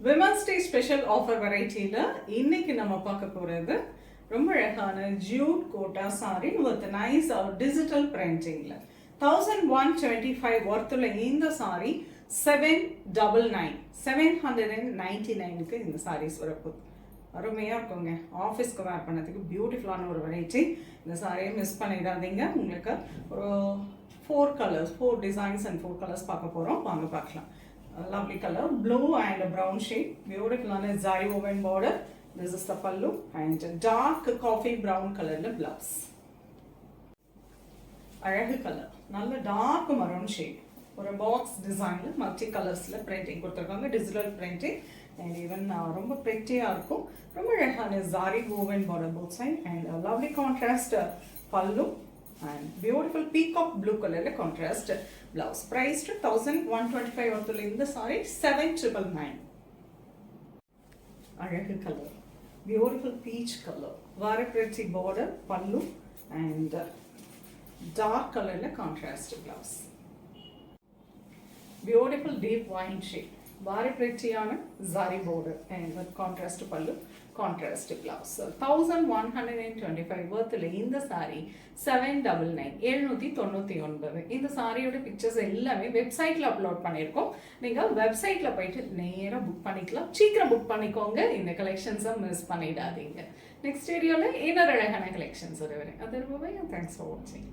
Women's day special offer வெரைட்டியில் இன்னைக்கு நம்ம பார்க்க போகிறது ரொம்ப அழகான jute kota sari with nice digital பிரிண்டிங்கில் 1125 ஒர்த்துள்ள இந்த சாரி 799 இந்த சாரீஸ் வரப்போகுது. அருமையாக இருக்குங்க. ஆஃபீஸ்க்கு வேர் பண்ணதுக்கு பியூட்டிஃபுல்லான ஒரு வெரைட்டி. இந்த சாரியை மிஸ் பண்ணிடாதீங்க. உங்களுக்கு ஒரு 4 டிசைன்ஸ் அண்ட் 4 கலர்ஸ் பார்க்க போகிறோம். வாங்க பார்க்கலாம். Lovely color, blue and brown shade, beautiful on a zari woven border. This is the pallu and dark coffee brown color blouse. Arahu color, நல்ல dark maroon shade. ஒரு box design multi colors printing கொடுத்திருக்காங்க, digital printing and even ரொம்ப pretty-ஆ இருக்கும். ரொம்ப அழகான zari woven border both side and a lovely contrast pallu and beautiful peacock blue color contrast blouse. Price to 1125 worth in the saree 7999. Arahu color, beautiful peach color, very pretty border pallu and dark color contrast blouse. Beautiful deep wine shade, very pretty on zari border and with contrast pallu, contrast blouse. 1125 worth in the saree 799. இந்த சாரியோட pictures எல்லாமே வெப்சைட்ல upload பண்ணியிருக்கோம். நீங்க வெப்சைட்ல போயிட்டு நேரா book பண்ணிக்கலாம். சீக்கிரம் புக் பண்ணிக்கோங்க. இந்த கலெக்ஷன்ஸை மிஸ் பண்ணிடாதீங்க. நெக்ஸ்ட் வீடியோல இன்னொரு அழகான கலெக்ஷன்ஸ் வருவேன். அது ரொம்ப தேங்க்ஸ் ஃபார் வாட்சிங்.